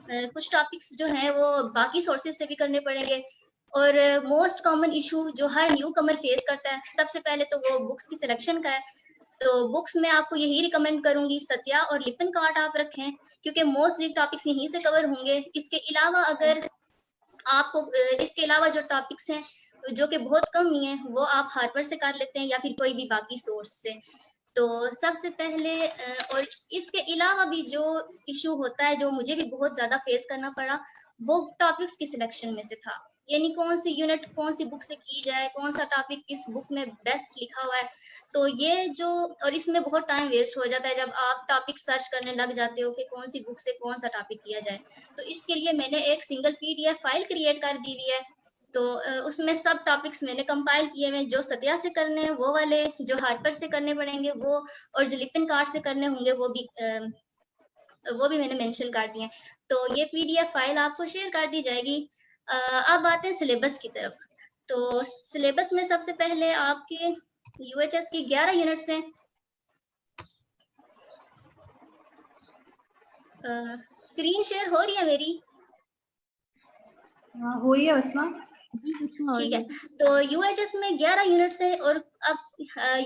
कुछ टॉपिक्स जो हैं वो बाकी सोर्सेज से भी करने पड़ेंगे। और मोस्ट कॉमन इशू जो हर न्यू कमर फेस करता है, सबसे पहले तो वो बुक्स की सिलेक्शन का है। तो बुक्स में आपको यही रिकमेंड करूंगी, सत्या और लिपन कार्ट आप रखें, क्योंकि मोस्टली टॉपिक्स यहीं से कवर होंगे। इसके अलावा अगर आपको इसके अलावा जो टॉपिक्स हैं जो कि बहुत कम ही हैं, वो आप हार्पर से कर लेते हैं या फिर कोई भी बाकी सोर्स से। तो सबसे पहले और इसके अलावा भी जो इशू होता है, जो मुझे भी बहुत ज्यादा फेस करना पड़ा, वो टॉपिक्स की सिलेक्शन में से था। यानी कौन सी यूनिट कौन सी बुक से की जाए, कौन सा टॉपिक किस बुक में बेस्ट लिखा हुआ है। तो ये जो, और इसमें बहुत टाइम वेस्ट हो जाता है जब आप टॉपिक सर्च करने लग जाते हो कि कौन सी बुक से कौन सा टॉपिक किया जाए। तो इसके लिए मैंने एक सिंगल पीडीएफ फाइल क्रिएट कर दी हुई है। तो उसमें सब टॉपिक्स मैंने कंपाइल किए हुए हैं, जो सत्या से करने हैं वो वाले, जो हार्पर से करने पड़ेंगे वो, और जो लिपिन कार्ड से करने होंगे वो भी मैंने मेंशन कर दिए हैं। तो ये पीडीएफ फाइल आपको शेयर कर दी जाएगी। अब आते हैं सिलेबस की तरफ। तो सिलेबस में सबसे पहले आपके यूएचएस की 11 यूनिट्स हैं। स्क्रीन शेयर हो रही है मेरी? हाँ हो ही है बस ना। ठीक है। तो यूएचएस में 11 यूनिट्स हैं, और अब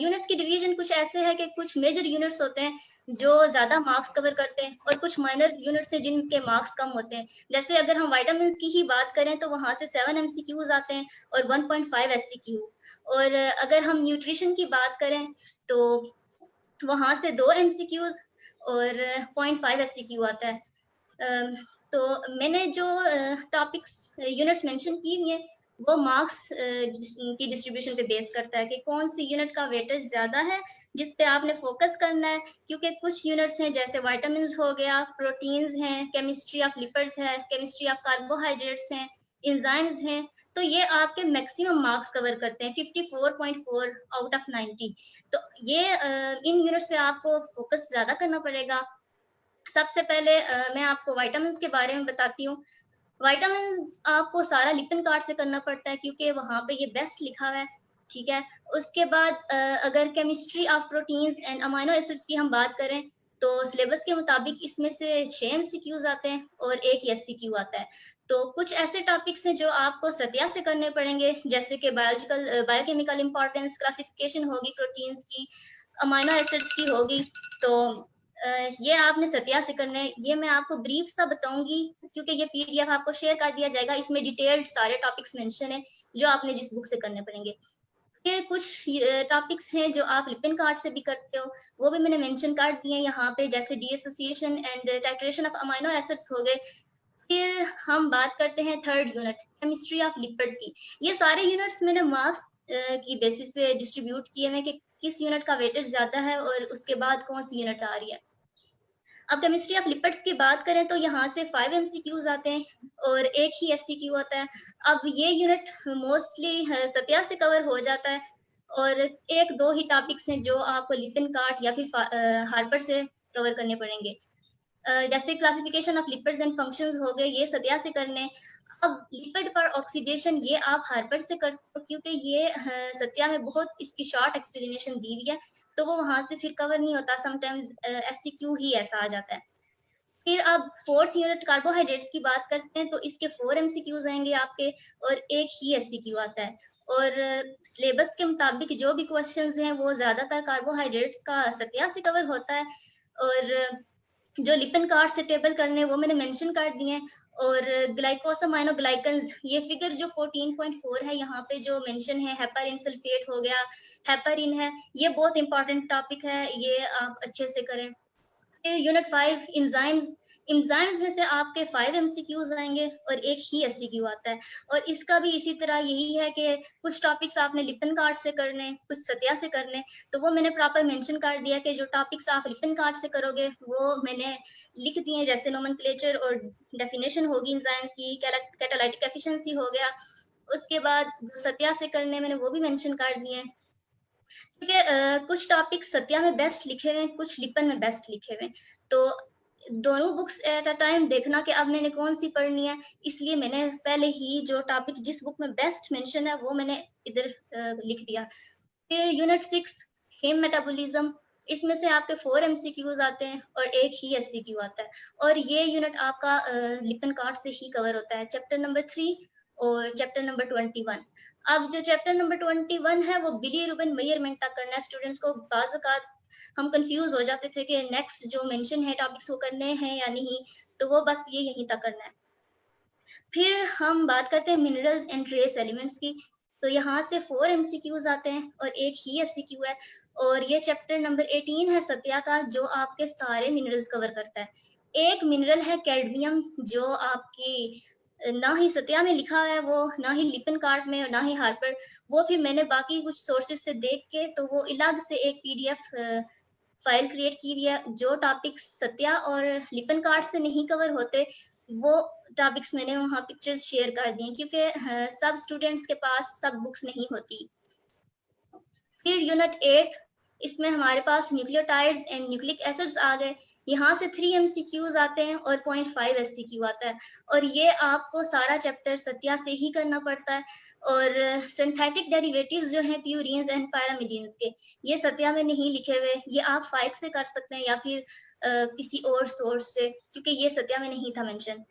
यूनिट्स की डिवीजन कुछ ऐसे है कि कुछ मेजर यूनिट्स होते हैं जो ज्यादा मार्क्स कवर करते हैं, और कुछ माइनर यूनिट्स हैं जिनके मार्क्स कम होते हैं। जैसे अगर हम विटामिन्स की ही बात करें तो वहां से 7 एमसीक्यूज आते हैं और 1.5 एससीक्यू। और अगर हम न्यूट्रिशन की बात करें तो वहां से 2 एमसीक्यूज और 0.5 एससीक्यू आता है। तो मैंने जो टॉपिक्स यूनिट्स मेंशन की हुई हैं, वो मार्क्स की डिस्ट्रीब्यूशन पे बेस करता है कि कौन सी यूनिट का वेटेज ज्यादा है, जिस पे आपने फोकस करना है। क्योंकि कुछ यूनिट्स हैं जैसे विटामिन्स हो गया, प्रोटीन्स हैं, केमिस्ट्री ऑफ लिपिड्स है, केमिस्ट्री ऑफ कार्बोहाइड्रेट्स हैं, एंजाइम्स हैं। तो ये आपके मैक्सिमम मार्क्स कवर करते हैं, 54.4 आउट ऑफ 90। तो ये इन यूनिट्स पे आपको फोकस ज्यादा करना पड़ेगा। सबसे पहले मैं आपको विटामिन्स के बारे में बताती हूँ। विटामिन आपको सारा लिपिन कार्ड से करना पड़ता है, क्योंकि वहां पे ये बेस्ट लिखा हुआ है। ठीक है। उसके बाद अगर chemistry of proteins and amino acids की हम बात करें तो सिलेबस के मुताबिक इसमें से 6 एमसीक्यूज आते हैं और एक एससीक्यू आता है। तो कुछ ऐसे टॉपिक्स हैं जो आपको सत्या से करने पड़ेंगे, जैसे कि बायोकेमिकल इंपॉर्टेंस क्लासिफिकेशन होगी प्रोटीन्स की, अमाइनो एसिड्स की होगी। तो ये आपने सत्या से करना है। ये मैं आपको ब्रीफ सा बताऊंगी, क्योंकि ये पीडीएफ आपको शेयर कर दिया जाएगा। इसमें डिटेल्ड सारे टॉपिक्स मेंशन है जो आपने जिस बुक से करने पड़ेंगे। फिर कुछ टॉपिक्स हैं जो आप लिपिन कार्ड से भी करते हो, वो भी मैंने मेंशन कर दिए यहाँ पे, जैसे dissociation and titration of amino acids हो गए। फिर हम बात करते हैं third unit, chemistry of lipids की। ये सारे यूनिट्स मैंने मार्क्स की बेसिस पे डिस्ट्रीब्यूट किए हैं कि किस यूनिट का वेटेज ज्यादा है और उसके बाद कौन सी यूनिट आ रही है। अब केमिस्ट्री ऑफ लिपिड्स की बात करें तो यहाँ से 5 एमसीक्यूज आते हैं और एक ही एससीक्यू आता है। अब ये यूनिट मोस्टली सत्या से कवर हो जाता है, और एक दो ही टॉपिक्स हैं जो आपको लिपिन कार्ट या फिर हार्पर से कवर करने पड़ेंगे। जैसे classification of lipids and functions हो गए, ये सत्या से करने। अब लिपिड पर ऑक्सीडेशन ये आप हार्पर से करते हो, क्योंकि ये सत्या में बहुत इसकी शॉर्ट एक्सप्लेनेशन दी हुई है, तो वो वहां से फिर कवर नहीं होता। समटाइम्स एससीक्यू ही ऐसा आ जाता है। फिर अब फोर्थ यूनिट कार्बोहाइड्रेट्स की बात करते हैं तो इसके 4 एमसीक्यूज आएंगे आपके और एक ही एससीक्यू आता है। और सिलेबस के मुताबिक जो भी क्वेश्चंस हैं वो ज्यादातर कार्बोहाइड्रेट्स का सत्या से कवर होता है। और जो लिपिन कार्ड से टेबल करने वो मैंने मेंशन कर दिए हैं। और ग्लाइकोसामाइनोग्लाइकन्स, ये फिगर जो 14.4 है यहाँ पे जो मेंशन है, हेपारिन सल्फेट हो गया, हेपारिन है, ये बहुत इंपॉर्टेंट टॉपिक है, ये आप अच्छे से करें। फिर यूनिट 5 एंजाइम्स, एंजाइम्स में से आपके 5 एमसीक्यूज आएंगे और एक ही एससीक्यू आता है। और इसका भी इसी तरह यही है कि कुछ टॉपिक्स आपने लिपिन कार्ड से करने, कुछ सत्या से करने। तो वो मैंने प्रॉपर मेंशन कर दिया कि जो टॉपिक्स आप लिपिन कार्ड से करोगे वो मैंने लिख दिए, जैसे नोमेनक्लेचर और डेफिनेशन होगी एंजाइम्स की, कैटालाइटिक एफिशिएंसी हो गया। उसके बाद जो सत्या से करने मैंने वो भी मेंशन कर दिए। क्योंकि कुछ टॉपिक सत्या में बेस्ट लिखे हुए हैं, कुछ लिपन में बेस्ट लिखे हुए हैं। तो दोनों बुक्स एट अ टाइम देखना कि अब मैंने कौन सी पढ़नी है, इसलिए मैंने पहले ही जो टॉपिक जिस बुक में बेस्ट मेंशन है वो मैंने इधर लिख दिया। फिर यूनिट 6 हेम मेटाबॉलिज्म, इसमें से आपके 4 एमसीक्यूज आते हैं और एक ही एससीक्यू आता है, और ये यूनिट आपका लिपन कार्ड से ही कवर होता है, चैप्टर नंबर 3 और चैप्टर नंबर 21। अब जो चैप्टर नंबर 21 है वो बिलीरुबिन मेजरमेंट तक करना है। स्टूडेंट्स को बाज़ औक़ात हम कंफ्यूज हो जाते थे कि नेक्स्ट जो मेंशन है टॉपिक्स वो करने हैं या नहीं, तो वो बस ये यहीं तक करना है। फिर हम बात करते हैं मिनरल्स एंड ट्रेस एलिमेंट्स की। तो यहाँ से 4 एमसीक्यूज आते हैं और एक ही एससीक्यू है, और ये चैप्टर नंबर 18 है सत्या का, जो आपके सारे मिनरल्स कवर करता है। एक मिनरल है कैडमियम, जो आपकी ना ही सत्या में लिखा है वो, ना ही लिपन कार्ट में और ना ही हार्पर। वो फिर मैंने बाकी कुछ सोर्सेज से देख के तो वो अलग से एक पीडीएफ फाइल क्रिएट की हुई है। जो टॉपिक्स सत्या और लिपन कार्ड से नहीं कवर होते, वो टॉपिक्स मैंने वहाँ पिक्चर्स शेयर कर दी हैं, क्योंकि सब स्टूडेंट्स के पास सब बुक्स नहीं होती। फिर यूनिट 8, इसमें हमारे पास न्यूक्लियोटाइड्स एंड न्यूक्लिक एसिड्स आ गए। यहाँ से 3 एमसीक्यूज आते हैं और 0.5 एससीक्यू आता है, और ये आपको सारा चैप्टर सत्या से ही करना पड़ता है। और सिंथेटिक डेरिवेटिव्स जो हैं प्यूरीन्स एंड पैरामिडीन्स के, ये सत्या में नहीं लिखे हुए, ये आप फाइक से कर सकते हैं या फिर किसी और सोर्स से, क्योंकि ये सत्या में नहीं था मेंशन।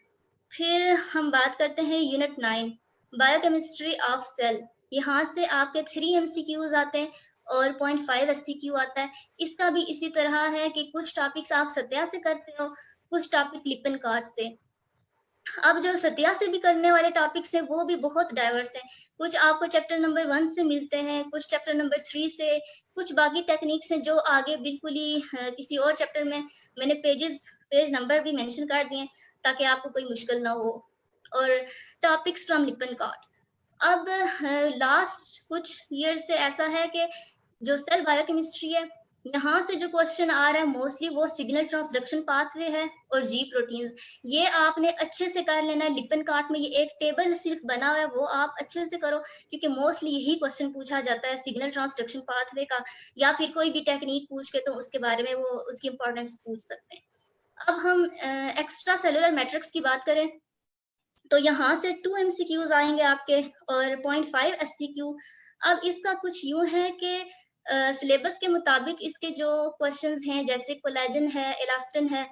फिर हम बात करते हैं यूनिट 9, बायोकेमिस्ट्री ऑफ सेल। यहाँ से आपके 3 एमसीक्यूज आते हैं और 0.5 एससीक्यू आता है। इसका भी इसी तरह है कि कुछ टॉपिक्स आप सत्या से करते हो, कुछ टॉपिक लिपन कार्ड से। अब जो सत्या से भी करने वाले टॉपिक्स हैं वो भी बहुत डाइवर्स हैं। कुछ आपको चैप्टर नंबर 1 से मिलते हैं, कुछ चैप्टर नंबर 3 से, कुछ बाकी टेक्निक्स हैं जो आगे बिल्कुल ही किसी और चैप्टर में मैंने पेज नंबर भी मेंशन कर दिए ताकि आपको कोई मुश्किल ना हो। और टॉपिक्स फ्रॉम लिपन कार्ड। अब लास्ट कुछ ईयर से ऐसा है कि जो सेल बायोकेमिस्ट्री है, यहाँ से जो क्वेश्चन आ रहा है मोस्टली वो सिग्नल ट्रांसडक्शन पाथवे है और जी प्रोटीन्स। ये आपने अच्छे से कर लेना है। लिपन कार्ट में ये एक टेबल सिर्फ बना हुआ है, वो आप अच्छे से करो, क्योंकि मोस्टली यही क्वेश्चन पूछा जाता है सिग्नल ट्रांसडक्शन पाथवे का, या फिर कोई भी टेक्निक पूछ के तो उसके बारे में वो उसकी इंपॉर्टेंस पूछ सकते हैं। अब हम एक्स्ट्रा सेलुलर मैट्रिक्स की बात करें, तो यहाँ से 2 एमसीक्यूज आएंगे आपके और 0.5 एससीक्यू। अब इसका कुछ यूं है कि सिलेबस के मुताबिक इसके जो क्वेश्चंस हैं, जैसे कोलेजन है, इलास्टिन है,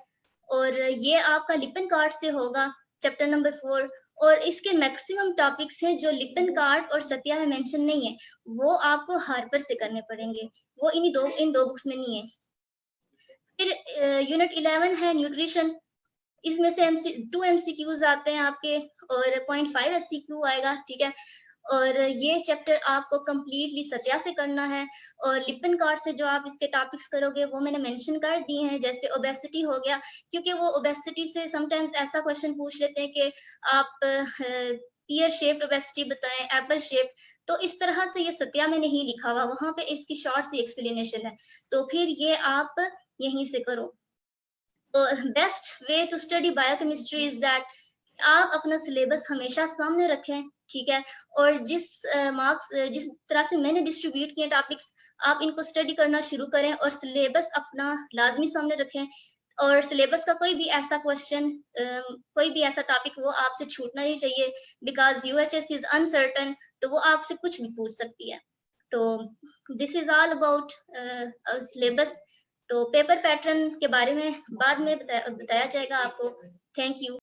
और ये आपका लिपन कार्ड से होगा चैप्टर नंबर 4। और इसके मैक्सिमम टॉपिक्स हैं जो लिपन कार्ड और सत्या में मेंशन नहीं है, वो आपको हार्पर से करने पड़ेंगे, वो इन दो बुक्स में नहीं है। फिर यूनिट 11 है न्यूट्रिशन। इसमें से 2 एमसीक्यूज आते हैं आपके और 0.5 एससीक्यू आएगा, ठीक है। और ये चैप्टर आपको कंप्लीटली सत्या से करना है, और लिपन कार्ड से जो आप इसके टॉपिक्स करोगे वो मैंने मेंशन कर दिए हैं, जैसे ओबेसिटी हो गया, क्योंकि वो ओबेसिटी से समटाइम्स ऐसा क्वेश्चन पूछ लेते हैं कि आप पीयर शेप्ड ओबेसिटी बताएं, एप्पल शेप। तो इस तरह से ये सत्या में नहीं लिखा हुआ, वहां पे इसकी शॉर्ट सी एक्सप्लेनेशन है, तो फिर ये आप यहीं से करो। तो best way to study biochemistry is that आप अपना सिलेबस हमेशा सामने रखें, ठीक है। और जिस तरह से मैंने डिस्ट्रीब्यूट किए टॉपिक्स, आप इनको स्टडी करना शुरू करें और सिलेबस अपना लाजमी सामने रखें। और सिलेबस का कोई भी ऐसा क्वेश्चन, कोई भी ऐसा टॉपिक वो आपसे छूटना नहीं चाहिए, बिकॉज यूएचएस इज अनसर्टन, तो वो आपसे कुछ भी पूछ सकती है। तो this is all about syllabus. तो पेपर पैटर्न के बारे में बाद में बताया जाएगा आपको। Thank you.